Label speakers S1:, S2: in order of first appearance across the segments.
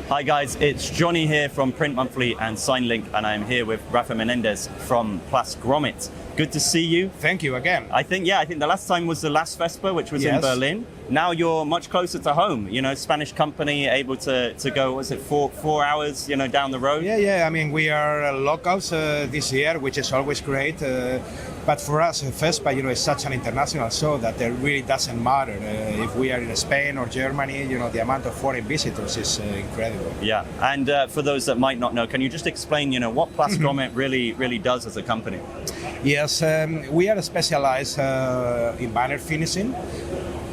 S1: Hi guys, it's Johnny here from Print Monthly and SignLink, and I'm here with Rafa Menendez from PLASTGrommet. Good to see you.
S2: Thank you again.
S1: I think the last time was the last FESPA, which was in Berlin. Now you're much closer to home. You know, Spanish company able to go, was it four hours, down the road?
S2: Yeah. I mean, we are locals this year, which is always great. But for us, FESPA, is such an international show that it really doesn't matter if we are in Spain or Germany. The amount of foreign visitors is incredible.
S1: Yeah, and for those that might not know, can you just explain, what PLASTGrommet really does as a company?
S2: Yes, we are specialized in banner finishing.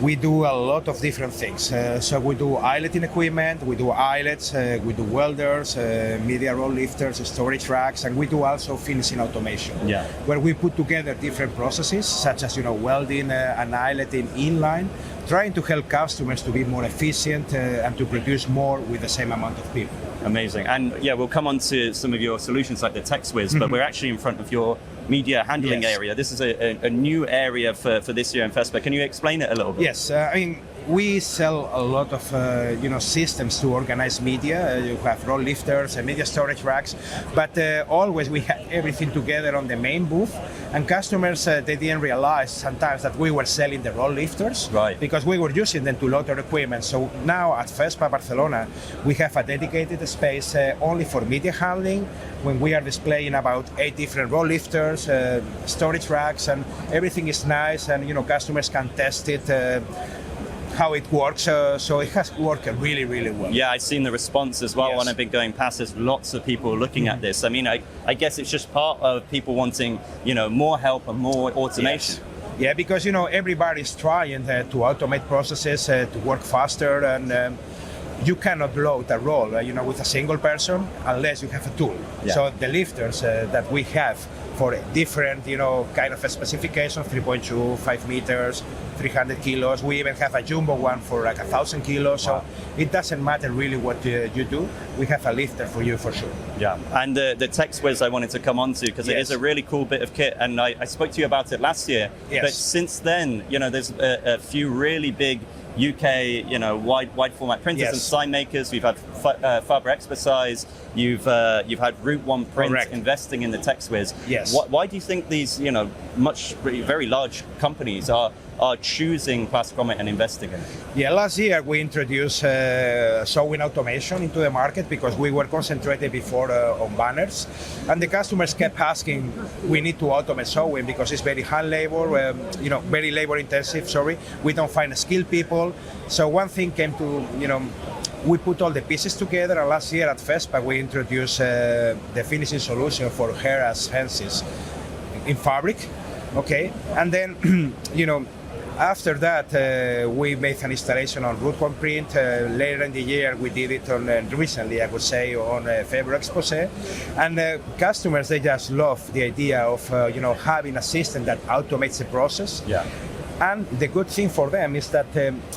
S2: We do a lot of different things. So we do eyeletting equipment, we do eyelets, we do welders, media roll lifters, storage racks, and we do also finishing automation.
S1: Yeah.
S2: Where we put together different processes, such as welding and eyeletting inline, trying to help customers to be more efficient and to produce more with the same amount of people.
S1: Amazing. And we'll come on to some of your solutions like the TexWiz, but we're actually in front of your media handling area. This is a new area for this year in FESPA. Can you explain it a little bit?
S2: Yes, we sell a lot of systems to organize media. You have roll lifters and media storage racks, but always we have everything together on the main booth. And customers, they didn't realize sometimes that we were selling the roll lifters,
S1: right?
S2: Because we were using them to load our equipment. So now at FESPA Barcelona, we have a dedicated space only for media handling, when we are displaying about 8 different roll lifters, storage racks, and everything is nice, and customers can test it. How it works, so it has worked really well.
S1: Yeah, I've seen the response as well.
S2: Yes.
S1: When I've been going past, there's lots of people looking at this. I mean, I guess it's just part of people wanting, more help and more automation.
S2: Yes. Yeah, because everybody's trying to automate processes to work faster, and you cannot load a roll, with a single person unless you have a tool.
S1: Yeah.
S2: So the lifters that we have for different, kind of a specification, 3.2, 5 meters, 300 kilos. We even have a jumbo one for like 1,000 kilos.
S1: Wow.
S2: So it doesn't matter really what you do. We have a lifter for you for sure.
S1: Yeah, and the TexWiz I wanted to come on to because it is a really cool bit of kit, and I spoke to you about it last year.
S2: Yes.
S1: But since then, there's a few really big UK, wide format printers and sign makers. We've had Faber Expertise. You've had Route One Print investing in the TexWiz.
S2: Yes.
S1: Why do you think these, very large companies are choosing PLASTGrommet and investing in it?
S2: Yeah, last year we introduced sewing automation into the market because we were concentrated before on banners, and the customers kept asking, we need to automate sewing because it's very hand labor, very labor intensive, we don't find skilled people. So one thing came to, we put all the pieces together, and last year at FESPA we introduced the finishing solution for hair as fences in fabric, okay? And then, after that, we made an installation on Route One Print. Later in the year, we did it on, recently, I would say, on FESPA Expose. And customers, they just love the idea of, having a system that automates the process.
S1: Yeah.
S2: And the good thing for them is that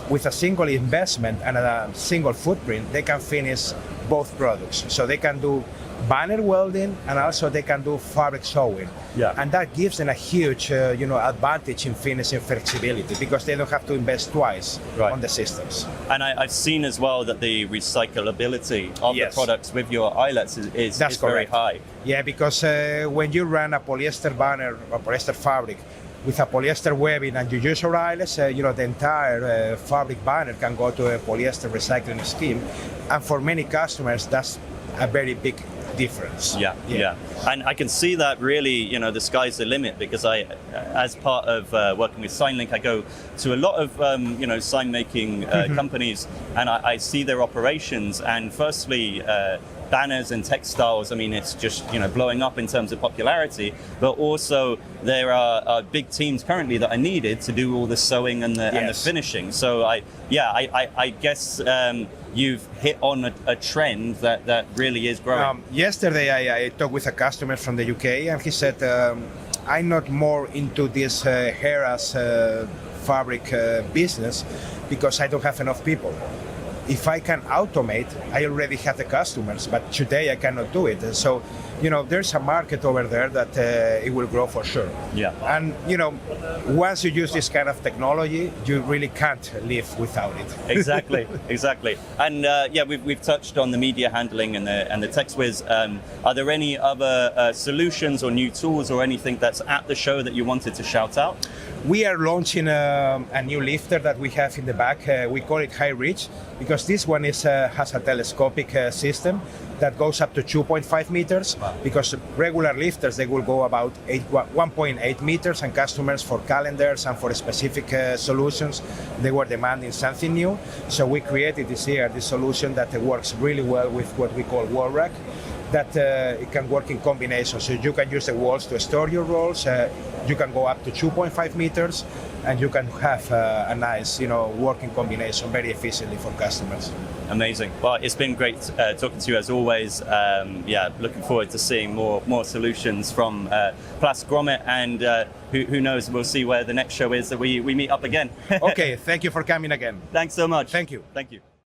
S2: with a single investment and a single footprint, they can finish both products. So they can do banner welding, and also they can do fabric sewing.
S1: Yeah.
S2: And that gives them a huge, advantage in finishing flexibility because they don't have to invest twice on the systems.
S1: And I've seen as well that the recyclability of the products with your eyelets is very high.
S2: Yeah, because when you run a polyester banner or polyester fabric with a polyester webbing and you use your eyelets, the entire fabric banner can go to a polyester recycling scheme. And for many customers, that's a very big difference.
S1: Yeah. And I can see that really, the sky's the limit because as part of working with SignLink, I go to a lot of, sign making companies, and I see their operations. And firstly, banners and textiles, it's just, blowing up in terms of popularity, but also there are big teams currently that are needed to do all the sewing and the finishing. So I guess you've hit on a trend that really is growing.
S2: Yesterday I talked with a customer from the UK, and he said, I'm not more into this hair as fabric business because I don't have enough people. if I can automate, I already have the customers, but today I cannot do it. So, there's a market over there that it will grow for sure.
S1: Yeah.
S2: And, once you use this kind of technology, you really can't live without it.
S1: Exactly. And we've touched on the media handling and the TextWiz. Are there any other solutions or new tools or anything that's at the show that you wanted to shout out?
S2: We are launching a new lifter that we have in the back. We call it High Reach because this one has a telescopic system that goes up to 2.5 meters. Wow. Because regular lifters, they will go about 1.8 meters, and customers for calendars and for specific solutions, they were demanding something new. So we created this solution that works really well with what we call wall rack, that it can work in combination. So you can use the walls to store your rolls. You can go up to 2.5 meters, and you can have a nice, working combination very efficiently for customers.
S1: Amazing. Well, it's been great talking to you as always. Looking forward to seeing more solutions from PLASTGrommet, and who knows, we'll see where the next show is that we meet up again.
S2: Okay, thank you for coming again.
S1: Thanks so much.
S2: Thank you.
S1: Thank you.